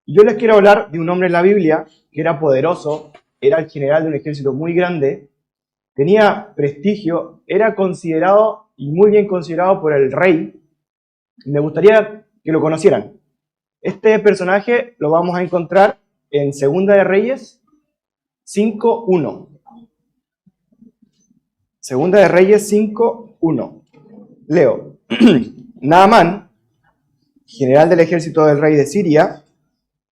Yo les quiero hablar de un hombre en la Biblia que era poderoso, era el general de un ejército muy grande, tenía prestigio, era considerado y muy bien considerado por el rey. Me gustaría que lo conocieran. Este personaje lo vamos a encontrar en Segunda de Reyes 5:1. Segunda de Reyes 5:1. Leo. Naamán, general del ejército del rey de Siria,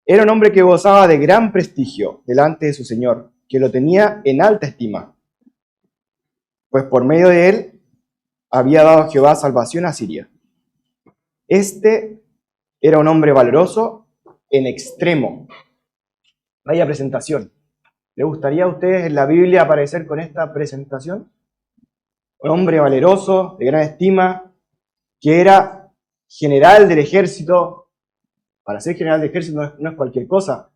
era un hombre que gozaba de gran prestigio delante de su señor, que lo tenía en alta estima, pues por medio de él había dado Jehová salvación a Siria. Este era un hombre valeroso en extremo. Vaya presentación. ¿Le gustaría a ustedes en la Biblia aparecer con esta presentación? Un hombre valeroso, de gran estima, que era general del ejército. Para ser general del ejército no es cualquier cosa.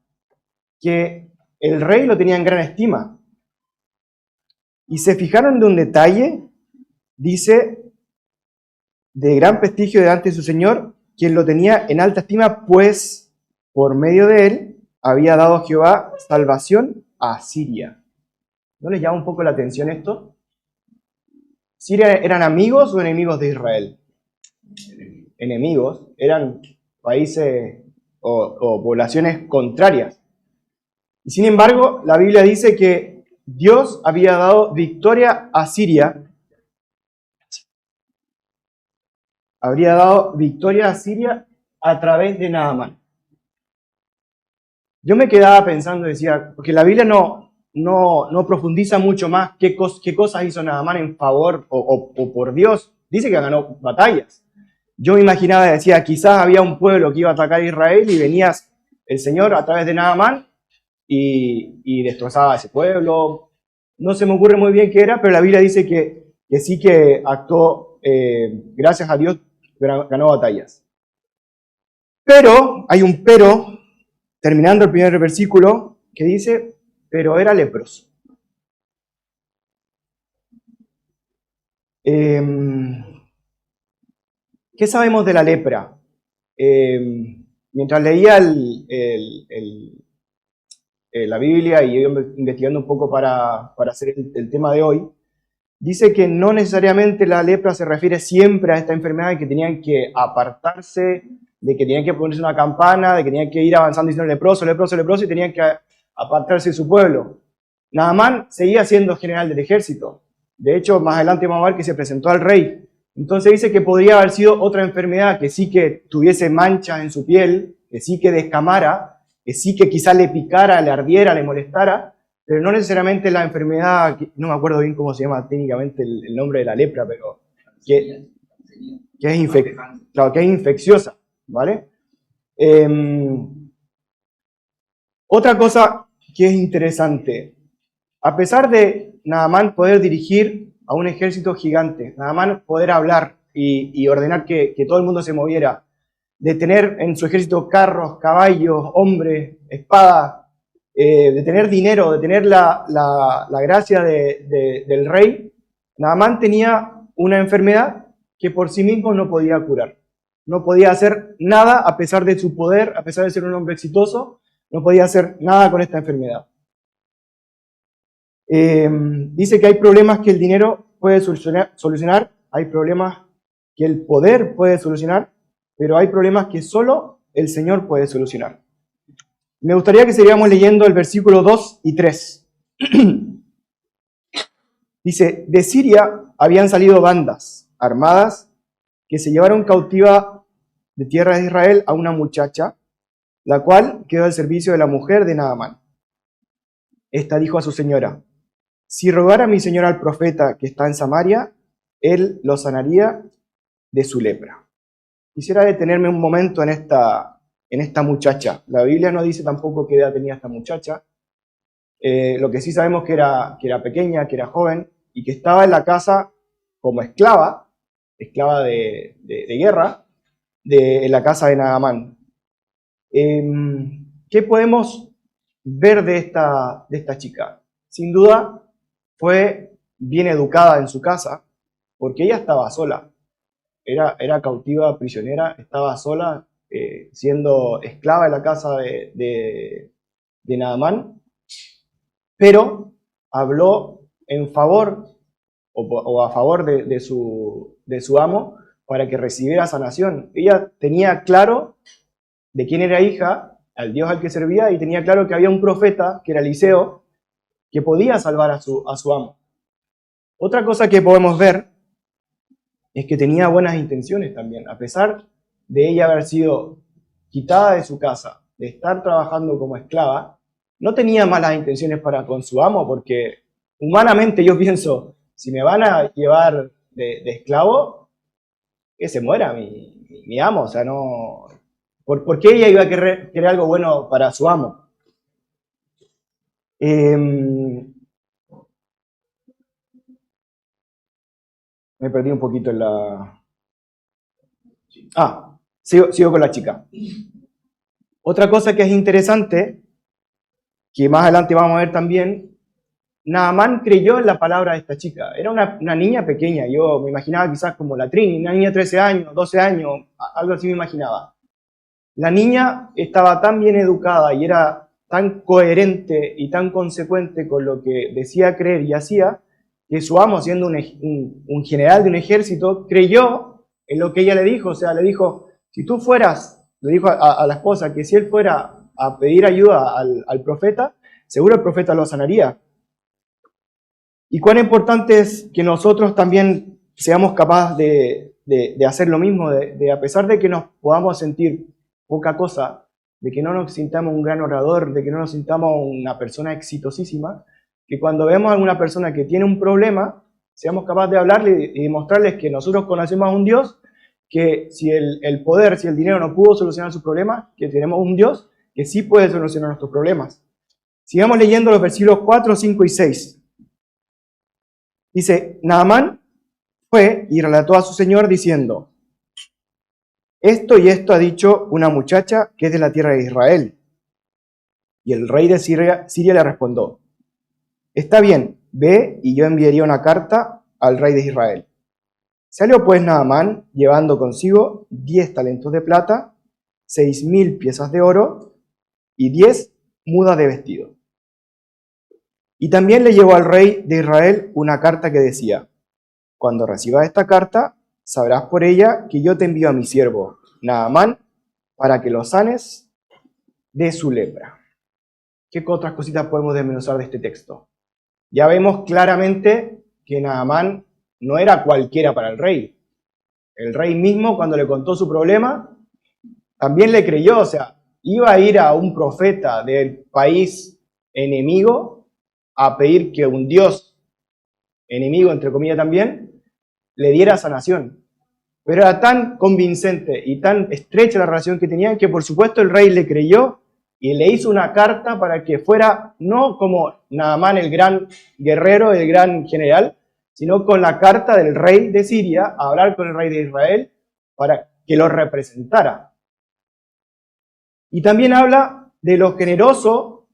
Que el rey lo tenía en gran estima. Y se fijaron de un detalle, dice, de gran prestigio delante de su señor, quien lo tenía en alta estima, pues por medio de él había dado Jehová salvación a Siria. ¿No les llama un poco la atención esto? ¿Siria eran amigos o enemigos de Israel? Enemigos, eran países o poblaciones contrarias. Y sin embargo, la Biblia dice que Dios había dado victoria a Siria. Habría dado victoria a Siria a través de Naamán. Yo me quedaba pensando, decía, porque la Biblia no profundiza mucho más qué cosas hizo Naamán en favor o por Dios. Dice que ganó batallas. Yo me imaginaba, decía, quizás había un pueblo que iba a atacar a Israel y venía el Señor a través de Naamán y destrozaba a ese pueblo. No se me ocurre muy bien qué era, pero la Biblia dice que sí que actuó, gracias a Dios, ganó batallas. Pero, hay un pero, terminando el primer versículo, que dice, pero era leproso. ¿Qué sabemos de la lepra? Mientras leía la Biblia y iba investigando un poco para hacer el tema de hoy, dice que no necesariamente la lepra se refiere siempre a esta enfermedad de que tenían que apartarse, de que tenían que ponerse una campana, de que tenían que ir avanzando diciendo leproso, leproso, leproso y tenían que apartarse de su pueblo. Naamán seguía siendo general del ejército. De hecho, más adelante vamos a ver que se presentó al rey. Entonces dice que podría haber sido otra enfermedad, que sí que tuviese manchas en su piel, que sí que descamara, que sí que quizá le picara, le ardiera, le molestara, pero no necesariamente la enfermedad, no me acuerdo bien cómo se llama técnicamente el nombre de la lepra, pero que es infecciosa, ¿vale? Otra cosa que es interesante, a pesar de Naamán poder dirigir a un ejército gigante, Naamán poder hablar y ordenar que todo el mundo se moviera, de tener en su ejército carros, caballos, hombres, espadas, de tener dinero, de tener la gracia del rey, Naamán tenía una enfermedad que por sí mismo no podía curar. No podía hacer nada a pesar de su poder, a pesar de ser un hombre exitoso, no podía hacer nada con esta enfermedad. Dice que hay problemas que el dinero puede solucionar, hay problemas que el poder puede solucionar, pero hay problemas que solo el Señor puede solucionar. Me gustaría que siguiéramos leyendo el versículo 2 y 3. Dice, de Siria habían salido bandas armadas que se llevaron cautiva de tierra de Israel a una muchacha, la cual quedó al servicio de la mujer de Naamán. Esta dijo a su señora, si rogara mi señor al profeta que está en Samaria, él lo sanaría de su lepra. Quisiera detenerme un momento en esta muchacha. La Biblia no dice tampoco qué edad tenía esta muchacha. Lo que sí sabemos que era pequeña, que era joven, y que estaba en la casa como esclava de guerra, en la casa de Naamán. ¿Qué podemos ver de esta chica? Sin duda, fue bien educada en su casa, porque ella estaba sola. Era cautiva, prisionera, estaba sola, siendo esclava de la casa de Naamán, pero habló en favor o a favor de su amo para que recibiera sanación. Ella tenía claro de quién era hija, al Dios al que servía, y tenía claro que había un profeta, que era Eliseo, que podía salvar a su amo. Otra cosa que podemos ver es que tenía buenas intenciones también. A pesar de ella haber sido quitada de su casa, de estar trabajando como esclava, no tenía malas intenciones para con su amo, porque humanamente yo pienso, si me van a llevar de esclavo, que se muera mi amo. O sea, no... ¿Por qué ella iba a querer algo bueno para su amo? Me perdí un poquito en la... Sigo con la chica. Otra cosa que es interesante, que más adelante vamos a ver también, Naamán creyó en la palabra de esta chica. Era una niña pequeña, yo me imaginaba quizás como la Trini, una niña de 13 años, 12 años, algo así me imaginaba. La niña estaba tan bien educada y era tan coherente y tan consecuente con lo que decía creer y hacía, que su amo, siendo un general de un ejército, creyó en lo que ella le dijo. O sea, le dijo, si tú fueras, le dijo a la esposa, que si él fuera a pedir ayuda al profeta, seguro el profeta lo sanaría. Y cuán importante es que nosotros también seamos capaces de hacer lo mismo, de a pesar de que nos podamos sentir poca cosa, de que no nos sintamos un gran orador, de que no nos sintamos una persona exitosísima, que cuando vemos a alguna persona que tiene un problema, seamos capaces de hablarle y demostrarles que nosotros conocemos a un Dios, que si el poder, si el dinero no pudo solucionar sus problemas, que tenemos un Dios que sí puede solucionar nuestros problemas. Sigamos leyendo los versículos 4, 5 y 6. Dice, Naamán fue y relató a su señor diciendo, esto y esto ha dicho una muchacha que es de la tierra de Israel. Y el rey de Siria le respondió, está bien, ve y yo enviaría una carta al rey de Israel. Salió pues Naamán llevando consigo 10 talentos de plata, 6.000 piezas de oro y 10 mudas de vestido. Y también le llevó al rey de Israel una carta que decía, cuando recibas esta carta, sabrás por ella que yo te envío a mi siervo, Naamán, para que lo sanes de su lepra. ¿Qué otras cositas podemos desmenuzar de este texto? Ya vemos claramente que Naamán no era cualquiera para el rey. El rey mismo, cuando le contó su problema, también le creyó. O sea, iba a ir a un profeta del país enemigo a pedir que un Dios enemigo, entre comillas también, le diera sanación. Pero era tan convincente y tan estrecha la relación que tenían que por supuesto el rey le creyó y le hizo una carta para que fuera no como Naamán el gran guerrero, el gran general, sino con la carta del rey de Siria a hablar con el rey de Israel para que lo representara. Y también habla de lo generoso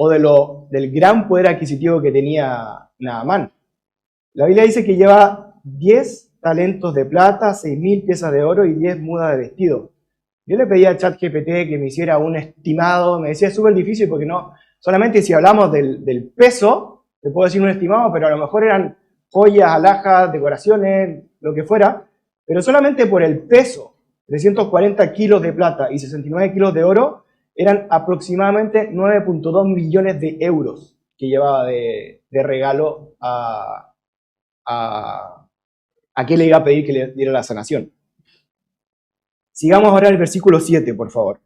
o del gran poder adquisitivo que tenía Naamán. La Biblia dice que lleva 10 talentos de plata, 6.000 piezas de oro y 10 mudas de vestido. Yo le pedí a ChatGPT que me hiciera un estimado, me decía es súper difícil porque no, solamente si hablamos del peso, te puedo decir un estimado, pero a lo mejor eran joyas, alhajas, decoraciones, lo que fuera, pero solamente por el peso, 340 kilos de plata y 69 kilos de oro, eran aproximadamente 9.2 millones de euros que llevaba de regalo a quien le iba a pedir que le diera la sanación. Sigamos ahora el versículo 7, por favor.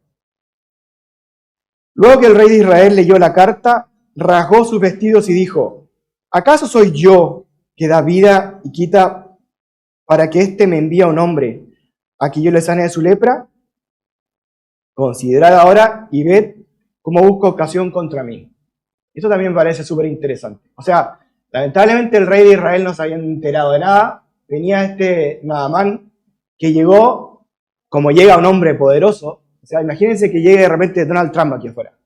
Luego que el rey de Israel leyó la carta, rasgó sus vestidos y dijo, ¿acaso soy yo que da vida y quita para que éste me envíe a un hombre a que yo le sane de su lepra? Considerad ahora y ved cómo busca ocasión contra mí. Esto también me parece súper interesante. O sea, lamentablemente el rey de Israel no se había enterado de nada. Venía este Naamán que llegó como llega un hombre poderoso. O sea, imagínense que llegue de repente Donald Trump aquí afuera.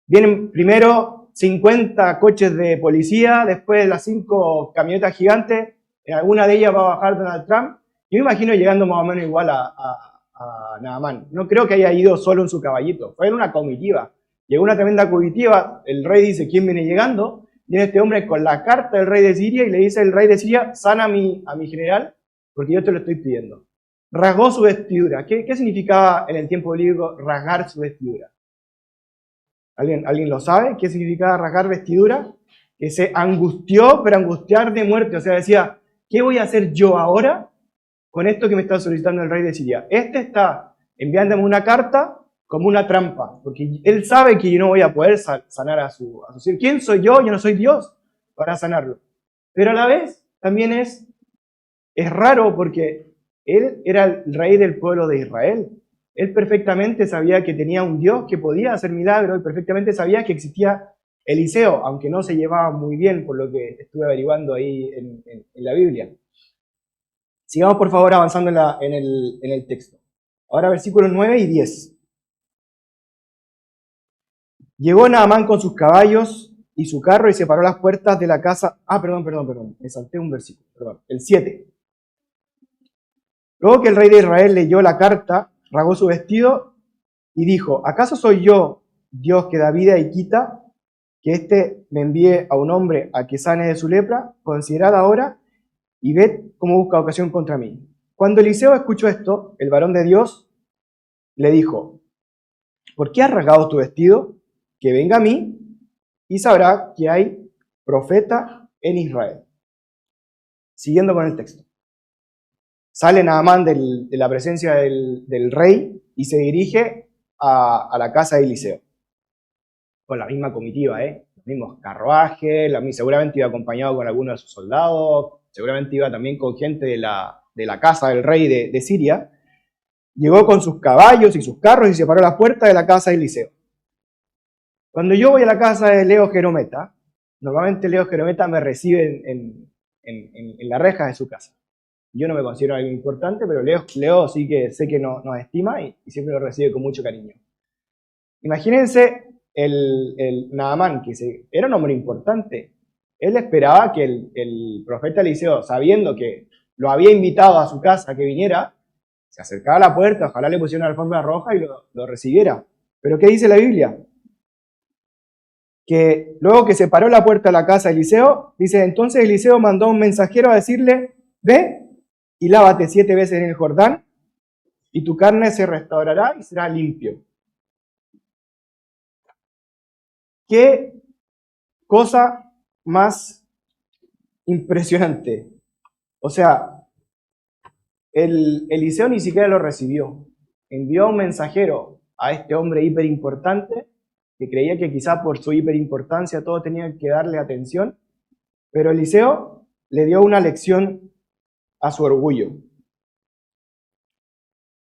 Vienen primero 50 coches de policía, después las 5 camionetas gigantes. En alguna de ellas va a bajar Donald Trump. Yo me imagino llegando más o menos igual a a Naamán. No creo que haya ido solo en su caballito, fue en una comitiva. Llegó una tremenda comitiva, el rey dice, ¿quién viene llegando? Viene este hombre con la carta del rey de Siria y le dice el rey de Siria, sana a mi general, porque yo te lo estoy pidiendo. Rasgó su vestidura. ¿Qué significaba en el tiempo bíblico rasgar su vestidura? ¿Alguien lo sabe? ¿Qué significaba rasgar vestidura? Que se angustió, pero angustiar de muerte. O sea, decía, ¿qué voy a hacer yo ahora con esto que me está solicitando el rey de Siria? Este está enviándome una carta como una trampa, porque él sabe que yo no voy a poder sanar a su siervo. ¿Quién soy yo? Yo no soy Dios para sanarlo. Pero a la vez también es raro porque él era el rey del pueblo de Israel. Él perfectamente sabía que tenía un Dios que podía hacer milagros y perfectamente sabía que existía Eliseo, aunque no se llevaba muy bien por lo que estuve averiguando ahí en la Biblia. Sigamos por favor avanzando en el texto. Ahora versículos 9 y 10. Llegó Naamán con sus caballos y su carro y separó las puertas de la casa. Perdón, me salté un versículo, perdón, el 7. Luego que el rey de Israel leyó la carta, rasgó su vestido y dijo, ¿acaso soy yo, Dios que da vida y quita, que éste me envíe a un hombre a que sane de su lepra? Considerad ahora y ved cómo busca ocasión contra mí. Cuando Eliseo escuchó esto, el varón de Dios le dijo, ¿por qué has rasgado tu vestido? Que venga a mí y sabrá que hay profeta en Israel. Siguiendo con el texto. Sale Naamán de la presencia del rey y se dirige a la casa de Eliseo. Con la misma comitiva, los mismos carruajes, seguramente iba acompañado con algunos de sus soldados, seguramente iba también con gente de la casa del rey de Siria. Llegó con sus caballos y sus carros y separó las puertas de la casa de Eliseo. Cuando yo voy a la casa de Leo Jerometa, normalmente Leo Jerometa me recibe en la reja de su casa. Yo no me considero algo importante, pero Leo sí que sé que nos estima y siempre lo recibe con mucho cariño. Imagínense el Naamán, que era un hombre importante. Él esperaba que el profeta Eliseo, sabiendo que lo había invitado a su casa a que viniera, se acercara a la puerta, ojalá le pusiera una alfombra roja y lo recibiera. Pero ¿qué dice la Biblia? Que luego que se paró la puerta de la casa de Eliseo, dice, entonces Eliseo mandó a un mensajero a decirle, ve y lávate 7 veces en el Jordán, y tu carne se restaurará y será limpio. ¿Qué cosa más impresionante? O sea, Eliseo ni siquiera lo recibió. Envió a un mensajero a este hombre hiperimportante, que creía que quizá por su hiperimportancia todo tenía que darle atención, pero Eliseo le dio una lección a su orgullo.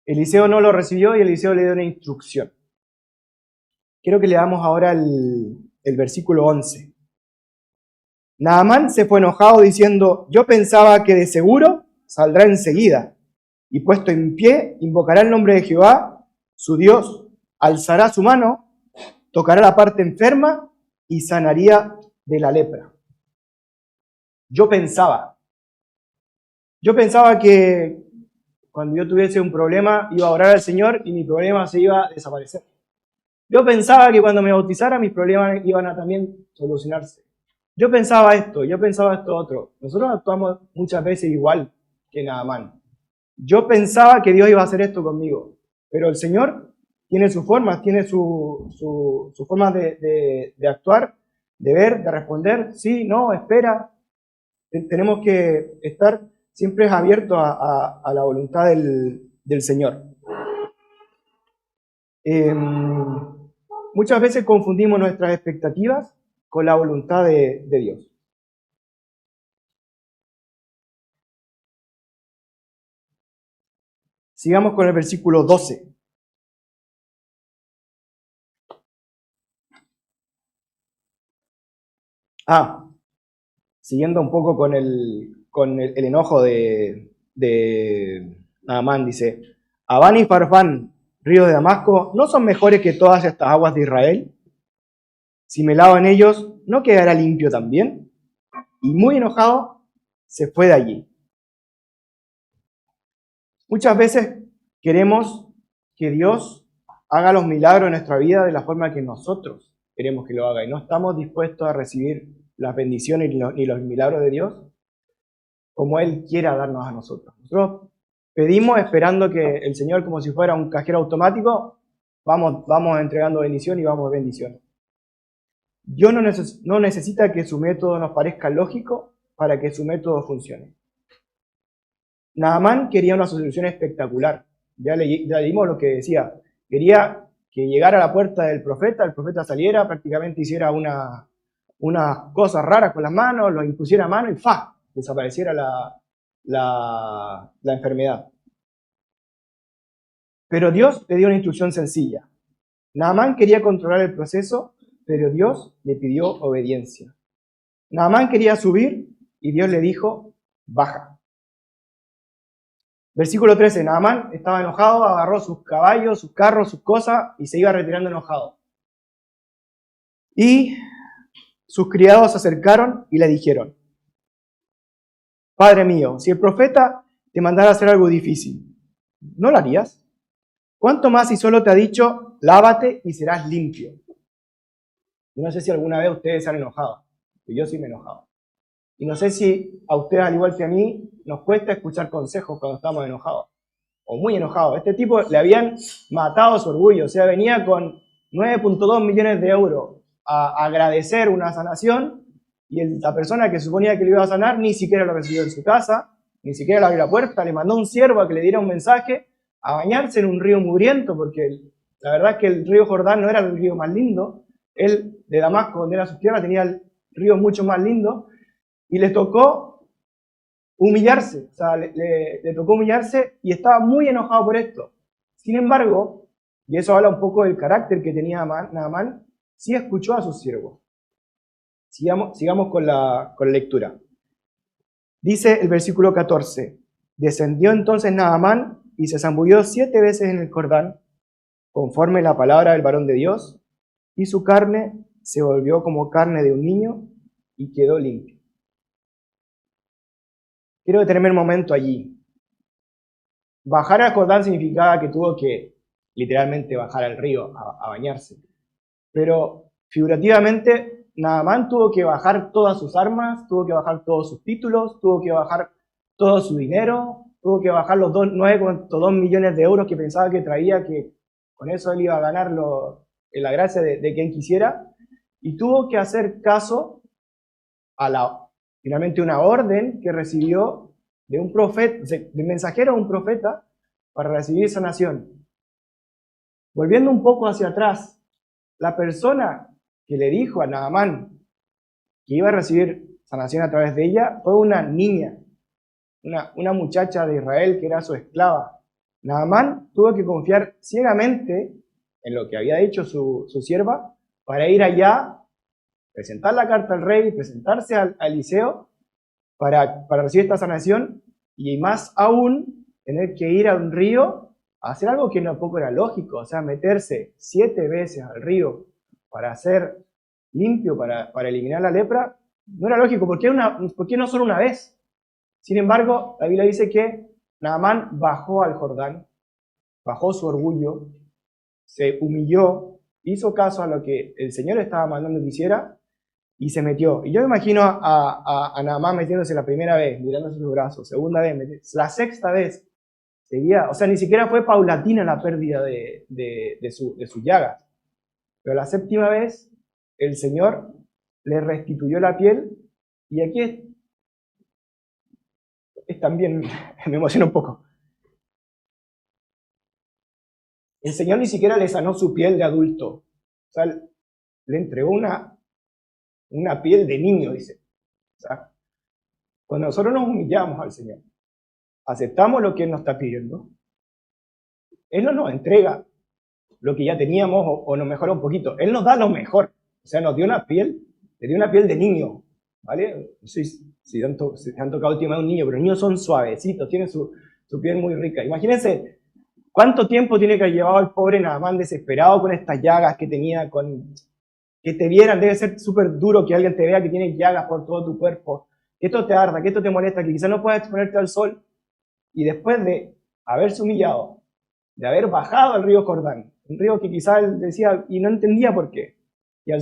Eliseo no lo recibió y Eliseo le dio una instrucción. Quiero que leamos ahora el versículo 11. Naamán se fue enojado diciendo, yo pensaba que de seguro saldrá enseguida, y puesto en pie, invocará el nombre de Jehová, su Dios, alzará su mano, tocará la parte enferma y sanaría de la lepra. Yo pensaba que cuando yo tuviese un problema iba a orar al Señor y mi problema se iba a desaparecer. Yo pensaba que cuando me bautizara mis problemas iban a también solucionarse. Yo pensaba esto otro. Nosotros actuamos muchas veces igual que Naamán. Yo pensaba que Dios iba a hacer esto conmigo, pero el Señor tiene sus formas, tiene su forma de actuar, de ver, de responder, sí, no, espera. Tenemos que estar siempre abiertos a la voluntad del Señor. Muchas veces confundimos nuestras expectativas con la voluntad de Dios. Sigamos con el versículo 12. Siguiendo un poco con el enojo de Naamán, dice, Abán y Farfán, ríos de Damasco, ¿no son mejores que todas estas aguas de Israel? Si me lavo en ellos, ¿no quedará limpio también? Y muy enojado, se fue de allí. Muchas veces queremos que Dios haga los milagros en nuestra vida de la forma que nosotros queremos que lo haga y no estamos dispuestos a recibir las bendiciones ni los milagros de Dios como Él quiera darnos a nosotros. Nosotros pedimos esperando que el Señor, como si fuera un cajero automático, vamos entregando bendición y vamos bendición. Dios no necesita que su método nos parezca lógico para que su método funcione. Naamán quería una solución espectacular. Ya leímos lo que decía. Quería que llegara a la puerta del profeta, el profeta saliera, prácticamente hiciera unas cosas raras con las manos, lo impusiera a mano y ¡fa! Desapareciera la enfermedad. Pero Dios le dio una instrucción sencilla. Naamán quería controlar el proceso, pero Dios le pidió obediencia. Naamán quería subir y Dios le dijo, baja. Versículo 13, Naamán estaba enojado, agarró sus caballos, sus carros, sus cosas y se iba retirando enojado. Y sus criados se acercaron y le dijeron, Padre mío, si el profeta te mandara a hacer algo difícil, ¿no lo harías? ¿Cuánto más si solo te ha dicho, lávate y serás limpio? No sé si alguna vez ustedes se han enojado, yo sí me he enojado. Y no sé si a ustedes, al igual que a mí, nos cuesta escuchar consejos cuando estamos enojados, o muy enojados. Este tipo le habían matado su orgullo, o sea, venía con 9.2 millones de euros a agradecer una sanación, y la persona que suponía que le iba a sanar ni siquiera lo recibió en su casa, ni siquiera le abrió la puerta, le mandó un siervo a que le diera un mensaje, a bañarse en un río mugriento, porque la verdad es que el río Jordán no era el río más lindo. Él, de Damasco, donde era su tierra, tenía el río mucho más lindo, y le tocó humillarse, o sea, le tocó humillarse y estaba muy enojado por esto. Sin embargo, y eso habla un poco del carácter que tenía Naamán, sí escuchó a sus siervos. Sigamos con la lectura. Dice el versículo 14, descendió entonces Naamán y se zambulló 7 veces en el Jordán, conforme la palabra del varón de Dios, y su carne se volvió como carne de un niño y quedó limpio. Quiero detenerme un momento allí. Bajar al Jordán significaba que tuvo que literalmente bajar al río a bañarse. Pero figurativamente, Naamán tuvo que bajar todas sus armas, tuvo que bajar todos sus títulos, tuvo que bajar todo su dinero, tuvo que bajar los 9.2 millones de euros que pensaba que traía, que con eso él iba a ganar la gracia de quien quisiera, y tuvo que hacer caso a finalmente una orden que recibió de un profeta, de mensajero a un profeta para recibir sanación. Volviendo un poco hacia atrás, la persona que le dijo a Naamán que iba a recibir sanación a través de ella fue una niña, una muchacha de Israel que era su esclava. Naamán tuvo que confiar ciegamente en lo que había dicho su sierva para ir allá, presentar la carta al rey, presentarse al Eliseo para recibir esta sanación y más aún tener que ir a un río a hacer algo que tampoco era lógico, o sea, meterse 7 veces al río para hacer limpio, para eliminar la lepra, no era lógico. ¿Por qué no solo una vez? Sin embargo, la Biblia dice que Naamán bajó al Jordán, bajó su orgullo, se humilló, hizo caso a lo que el Señor estaba mandando que hiciera y se metió. Y yo me imagino a Naamán metiéndose la primera vez, mirándose sus brazos, segunda vez, la sexta vez, seguía, o sea, ni siquiera fue paulatina la pérdida de sus llagas. Pero la séptima vez, el Señor le restituyó la piel, y aquí es también, me emociona un poco. El Señor ni siquiera le sanó su piel de adulto, o sea, le entregó una piel de niño, dice. O sea, cuando nosotros nos humillamos al Señor, aceptamos lo que Él nos está pidiendo, Él no nos entrega lo que ya teníamos o nos mejora un poquito. Él nos da lo mejor. O sea, nos dio una piel, le dio una piel de niño, ¿vale? No sé si han tocado últimamente a un niño, pero los niños son suavecitos, tienen su piel muy rica. Imagínense cuánto tiempo tiene que haber llevado el pobre Naamán desesperado con estas llagas que tenía, que te vieran, debe ser súper duro que alguien te vea que tienes llagas por todo tu cuerpo, que esto te arda, que esto te molesta, que quizás no puedas exponerte al sol, y después de haberse humillado, de haber bajado al río Jordán, un río que quizás él decía y no entendía por qué. Y, a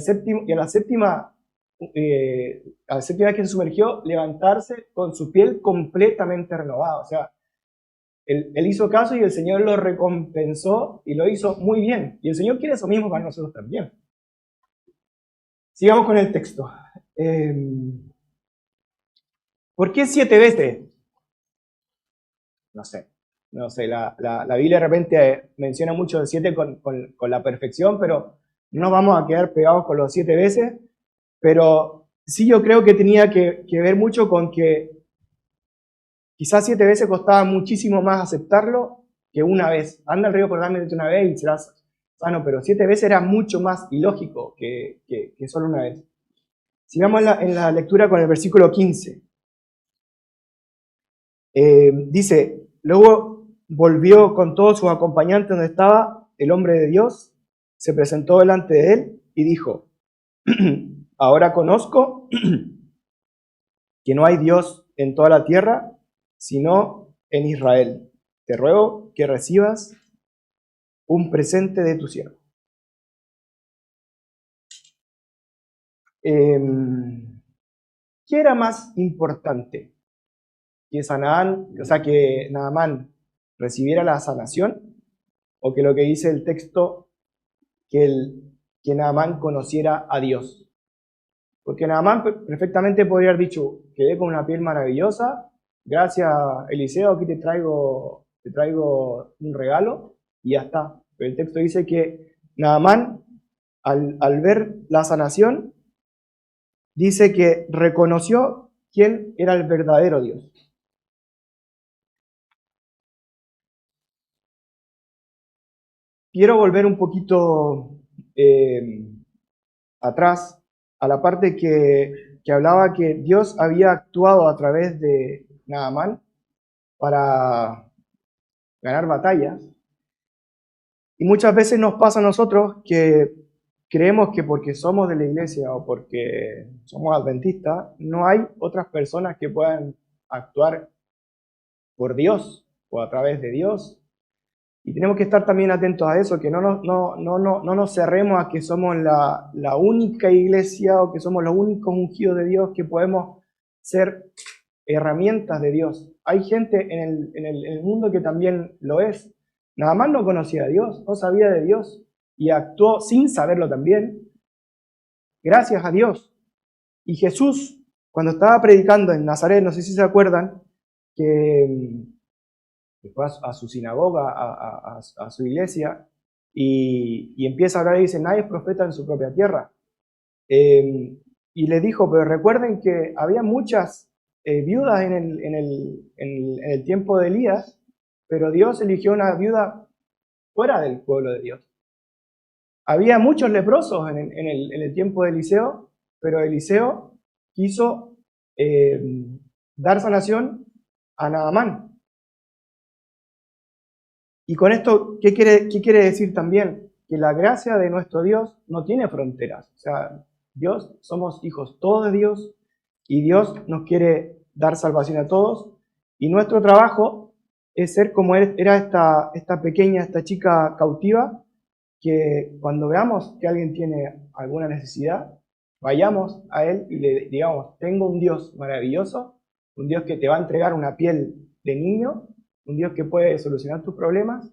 la séptima vez que se sumergió, levantarse con su piel completamente renovada. O sea, él hizo caso y el Señor lo recompensó y lo hizo muy bien. Y el Señor quiere eso mismo para nosotros también. Sigamos con el texto. ¿Por qué 7 veces? No sé. No sé, la Biblia de repente menciona mucho el 7 con la perfección, pero no nos vamos a quedar pegados con los 7 veces. Pero sí, yo creo que tenía que ver mucho con que quizás 7 veces costaba muchísimo más aceptarlo que una vez. Anda al río Jordán, métete una vez y serás sano, pero 7 veces era mucho más ilógico que solo una vez. Sigamos en la lectura con el versículo 15. Dice, luego volvió con todos sus acompañantes donde estaba el hombre de Dios, se presentó delante de él y dijo, ahora conozco que no hay Dios en toda la tierra, sino en Israel. Te ruego que recibas un presente de tu siervo. ¿Qué era más importante? Que Naamán recibiera la sanación, o que lo que dice el texto, que Naamán conociera a Dios. Porque Naamán perfectamente podría haber dicho, quedé con una piel maravillosa, gracias Eliseo, aquí te traigo un regalo, y ya está. Pero el texto dice que Naamán, al ver la sanación, dice que reconoció quién era el verdadero Dios. Quiero volver un poquito atrás a la parte que hablaba que Dios había actuado a través de Naamán para ganar batallas. Y muchas veces nos pasa a nosotros que creemos que porque somos de la iglesia o porque somos adventistas, no hay otras personas que puedan actuar por Dios o a través de Dios. Y tenemos que estar también atentos a eso, que no nos cerremos a que somos la única iglesia o que somos los únicos ungidos de Dios que podemos ser herramientas de Dios. Hay gente en el mundo que también lo es. Nada más no conocía a Dios, no sabía de Dios y actuó sin saberlo también, gracias a Dios. Y Jesús, cuando estaba predicando en Nazaret, no sé si se acuerdan, que fue a su sinagoga, a su iglesia, y empieza a hablar y dice, nadie es profeta en su propia tierra. Y le dijo, pero recuerden que había muchas viudas en el tiempo de Elías, pero Dios eligió una viuda fuera del pueblo de Dios. Había muchos leprosos en el tiempo de Eliseo, pero Eliseo quiso dar sanación a Naamán. Y con esto, ¿qué quiere decir también? Que la gracia de nuestro Dios no tiene fronteras. O sea, Dios, somos hijos todos de Dios y Dios nos quiere dar salvación a todos. Y nuestro trabajo es ser como era esta chica cautiva, que cuando veamos que alguien tiene alguna necesidad, vayamos a él y le digamos, tengo un Dios maravilloso, un Dios que te va a entregar una piel de niño, un Dios que puede solucionar tus problemas,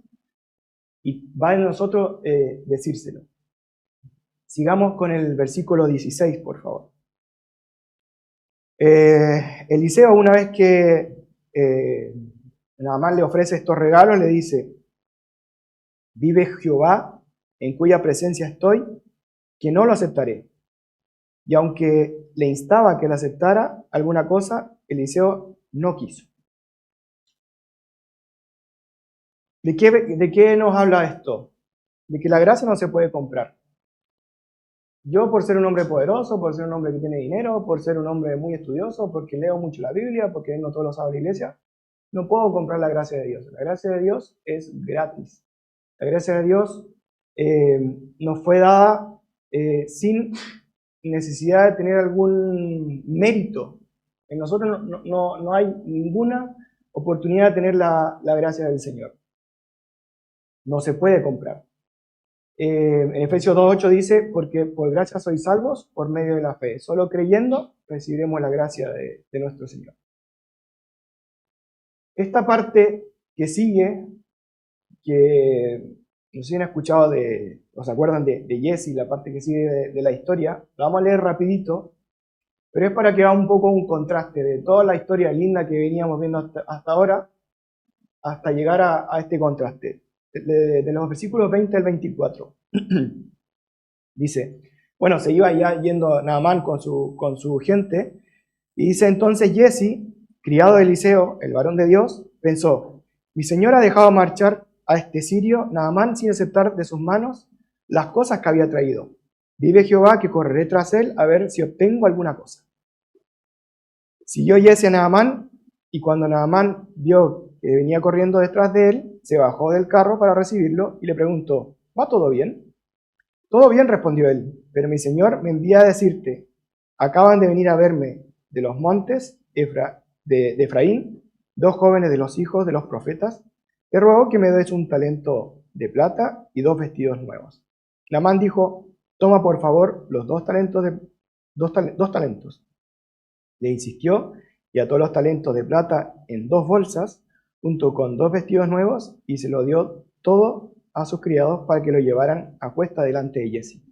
y va en nosotros decírselo. Sigamos con el versículo 16, por favor. Eliseo, una vez que Naamán le ofrece estos regalos, le dice, vive Jehová, en cuya presencia estoy, que no lo aceptaré. Y aunque le instaba a que le aceptara alguna cosa, Eliseo no quiso. ¿De qué nos habla esto? De que la gracia no se puede comprar. Yo, por ser un hombre poderoso, por ser un hombre que tiene dinero, por ser un hombre muy estudioso, porque leo mucho la Biblia, porque vengo todos los sábados a la iglesia, no puedo comprar la gracia de Dios. La gracia de Dios es gratis. La gracia de Dios nos fue dada sin necesidad de tener algún mérito. En nosotros no hay ninguna oportunidad de tener la gracia del Señor. no se puede comprar. En Efesios 2:8 dice, porque por gracia sois salvos por medio de la fe. Solo creyendo recibiremos la gracia de nuestro Señor. Esta parte que sigue, que no sé si han escuchado o se acuerdan de Jesse, la parte que sigue de la historia, la vamos a leer rapidito, pero es para que haga un poco un contraste de toda la historia linda que veníamos viendo hasta ahora, hasta llegar a este contraste. De los versículos 20 al 24. Dice, bueno, se iba ya yendo Naamán con su gente, y dice entonces Jesse, criado de Eliseo, el varón de Dios, pensó, mi señor ha dejado marchar a este sirio Naamán sin aceptar de sus manos las cosas que había traído. Vive Jehová que correré tras él a ver si obtengo alguna cosa. Siguió Jesse a Naamán, y cuando Naamán vio que venía corriendo detrás de él, se bajó del carro para recibirlo y le preguntó, ¿va todo bien? Todo bien, respondió él, pero mi señor me envía a decirte, acaban de venir a verme de los montes de Efraín, dos jóvenes de los hijos de los profetas, te ruego que me des un talento de plata y dos vestidos nuevos. Naamán dijo, toma por favor los dos talentos. Le insistió y ató los talentos de plata en dos bolsas, junto con dos vestidos nuevos, y se lo dio todo a sus criados para que lo llevaran a cuesta delante de Jesse.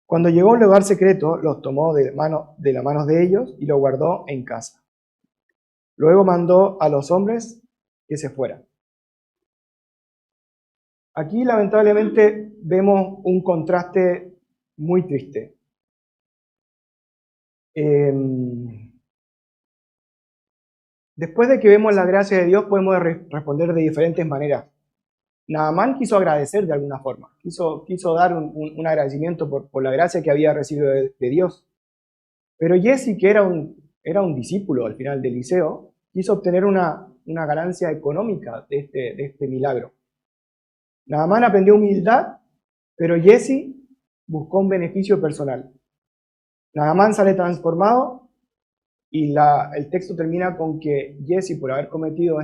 Cuando llegó a un lugar secreto, los tomó de las manos de ellos y lo guardó en casa. Luego mandó a los hombres que se fueran. Aquí lamentablemente vemos un contraste muy triste. Después de que vemos la gracia de Dios, podemos responder de diferentes maneras. Naamán quiso agradecer de alguna forma, quiso dar un agradecimiento por la gracia que había recibido de Dios. Pero Jesse, que era un discípulo al final de Eliseo, quiso obtener una ganancia económica de este milagro. Naamán aprendió humildad, pero Jesse buscó un beneficio personal. Naamán sale transformado y el texto termina con que Jesse, por haber cometido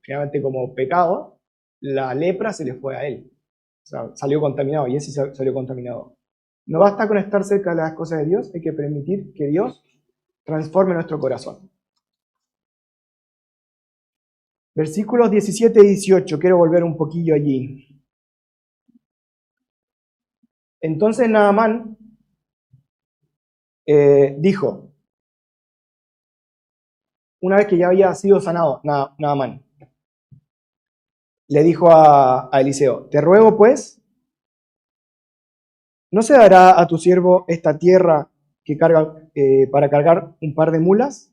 finalmente como pecado, la lepra se le fue a él. O sea, salió contaminado, Jesse salió contaminado. No basta con estar cerca de las cosas de Dios, hay que permitir que Dios transforme nuestro corazón. Versículos 17 y 18, quiero volver un poquillo allí. Entonces Naamán dijo, una vez que ya había sido sanado Naamán, le dijo a Eliseo, te ruego pues, ¿no se dará a tu siervo esta tierra que carga, para cargar un par de mulas?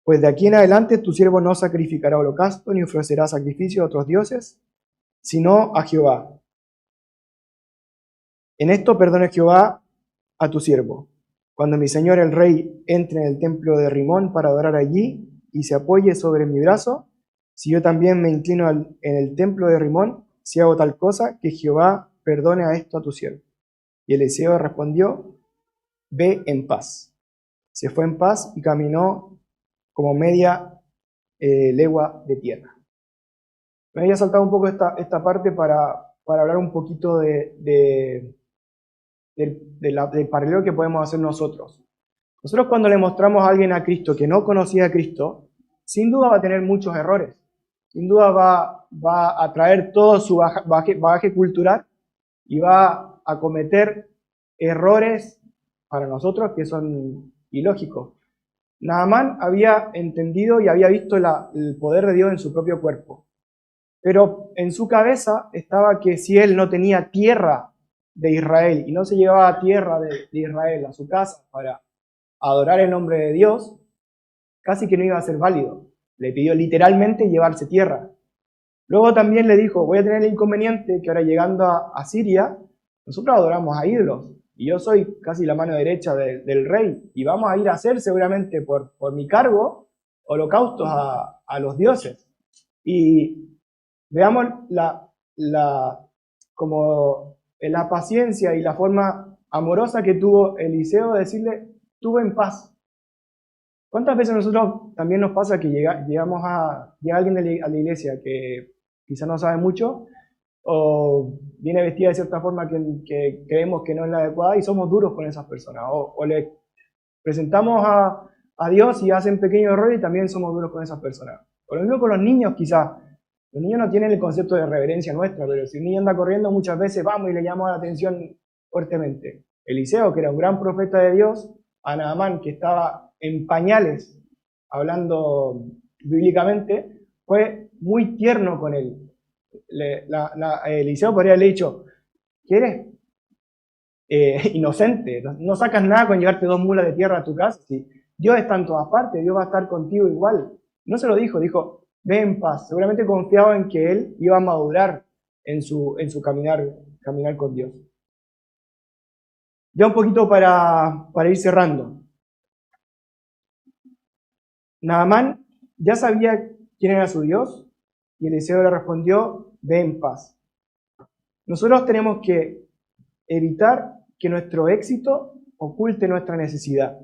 Pues de aquí en adelante tu siervo no sacrificará holocausto ni ofrecerá sacrificio a otros dioses, sino a Jehová. En esto perdone Jehová a tu siervo. Cuando mi señor el rey entre en el templo de Rimón para adorar allí y se apoye sobre mi brazo, si yo también me inclino en el templo de Rimón, si hago tal cosa, que Jehová perdone a esto a tu siervo. Y Eliseo respondió, ve en paz. Se fue en paz y caminó como media legua de tierra. Me había saltado un poco esta parte para hablar un poquito del paralelo que podemos hacer nosotros. Nosotros cuando le mostramos a alguien a Cristo que no conocía a Cristo, sin duda va a tener muchos errores. Sin duda va a traer todo su bagaje cultural y va a cometer errores para nosotros que son ilógicos. Naamán había entendido y había visto el poder de Dios en su propio cuerpo. Pero en su cabeza estaba que si él no tenía tierra de Israel y no se llevaba tierra de Israel a su casa para adorar el nombre de Dios, casi que no iba a ser válido. Le pidió literalmente llevarse tierra. Luego también le dijo, voy a tener el inconveniente que ahora llegando a Siria, nosotros adoramos a ídolos. Y yo soy casi la mano derecha del rey. Y vamos a ir a hacer seguramente por mi cargo holocaustos a los dioses. Y veamos como la paciencia y la forma amorosa que tuvo Eliseo de decirle, tuve en paz. ¿Cuántas veces a nosotros también nos pasa que llega alguien a la iglesia que quizás no sabe mucho, o viene vestida de cierta forma que creemos que no es la adecuada y somos duros con esas personas. O le presentamos a Dios y hacen pequeños errores y también somos duros con esas personas. Por lo mismo con los niños quizás. Los niños no tienen el concepto de reverencia nuestra, pero si un niño anda corriendo muchas veces vamos y le llamamos la atención fuertemente. Eliseo, que era un gran profeta de Dios, a Naamán, que estaba en pañales, hablando bíblicamente, fue muy tierno con él. Eliseo podría haberle dicho, ¿qué eres? Inocente, no sacas nada con llevarte 2 mulas de tierra a tu casa. Si Dios está en todas partes, Dios va a estar contigo igual. No se lo dijo, ve en paz. Seguramente confiaba en que él iba a madurar en su caminar con Dios. Ya un poquito para ir cerrando. Naamán ya sabía quién era su Dios y Eliseo le respondió, ve en paz. Nosotros tenemos que evitar que nuestro éxito oculte nuestra necesidad.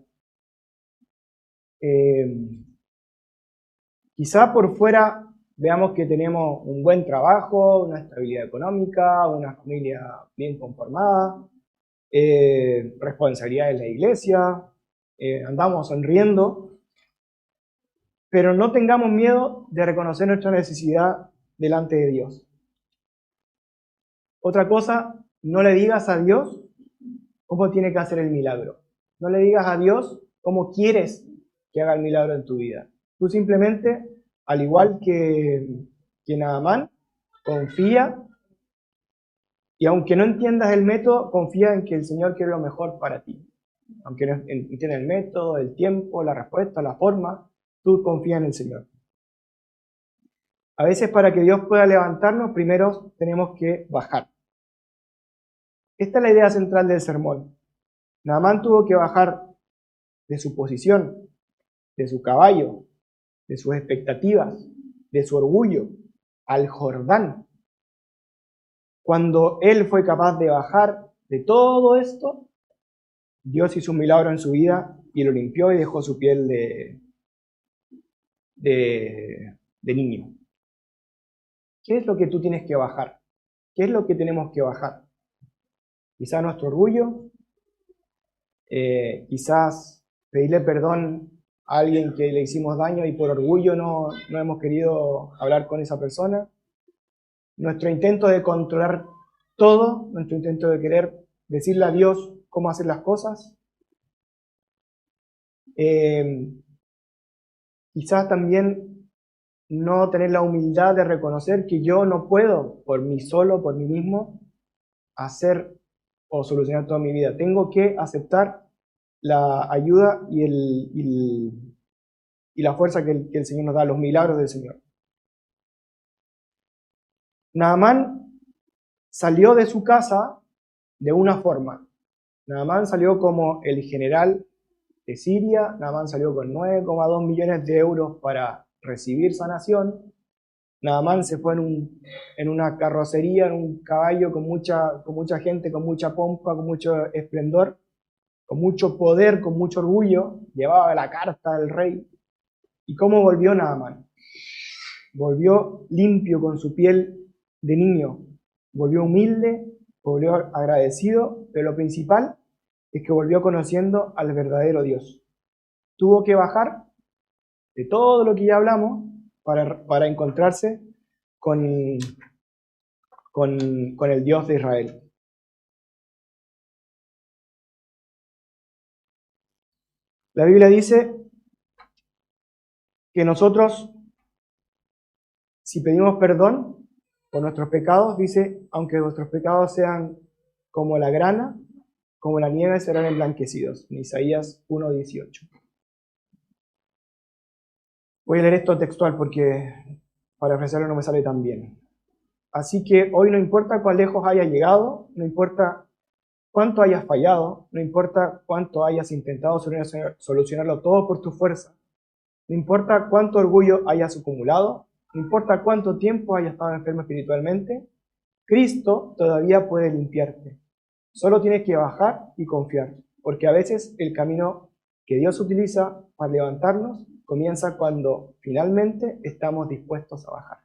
Quizá por fuera veamos que tenemos un buen trabajo, una estabilidad económica, una familia bien conformada, responsabilidades en la iglesia, andamos sonriendo, pero no tengamos miedo de reconocer nuestra necesidad delante de Dios. Otra cosa, no le digas a Dios cómo tiene que hacer el milagro. No le digas a Dios cómo quieres que haga el milagro en tu vida. Tú simplemente, al igual que Naamán, confía y aunque no entiendas el método, confía en que el Señor quiere lo mejor para ti. Aunque no entiendas el método, el tiempo, la respuesta, la forma, tú confía en el Señor. A veces para que Dios pueda levantarnos, primero tenemos que bajar. Esta es la idea central del sermón. Naamán tuvo que bajar de su posición, de su caballo, de sus expectativas, de su orgullo, al Jordán. Cuando él fue capaz de bajar de todo esto, Dios hizo un milagro en su vida y lo limpió y dejó su piel de niño. ¿Qué es lo que tú tienes que bajar? ¿Qué es lo que tenemos que bajar? Quizás nuestro orgullo, quizás pedirle perdón a alguien que le hicimos daño y por orgullo no hemos querido hablar con esa persona. Nuestro intento de controlar todo, nuestro intento de querer decirle a Dios cómo hacer las cosas. Quizás también no tener la humildad de reconocer que yo no puedo por mí solo, por mí mismo, hacer o solucionar toda mi vida. Tengo que aceptar la ayuda y la fuerza que el Señor nos da, los milagros del Señor. Naamán salió de su casa de una forma. Naamán salió como el general de Siria, Naamán salió con 9,2 millones de euros para recibir sanación. Naamán se fue en una carrocería, en un caballo con mucha gente, con mucha pompa, con mucho esplendor, con mucho poder, con mucho orgullo. Llevaba la carta del rey. ¿Y cómo volvió Naamán? Volvió limpio con su piel de niño, volvió humilde, volvió agradecido, pero lo principal es que volvió conociendo al verdadero Dios. Tuvo que bajar de todo lo que ya hablamos para encontrarse con el Dios de Israel. La Biblia dice que nosotros, si pedimos perdón por nuestros pecados, dice, aunque nuestros pecados sean como la grana, como la nieve serán emblanquecidos. En Isaías 1:18. Voy a leer esto textual porque para ofrecerlo no me sale tan bien. Así que hoy no importa cuán lejos hayas llegado, no importa cuánto hayas fallado, no importa cuánto hayas intentado solucionarlo todo por tu fuerza, no importa cuánto orgullo hayas acumulado, no importa cuánto tiempo hayas estado enfermo espiritualmente, Cristo todavía puede limpiarte. Solo tienes que bajar y confiar, porque a veces el camino que Dios utiliza para levantarnos comienza cuando finalmente estamos dispuestos a bajar.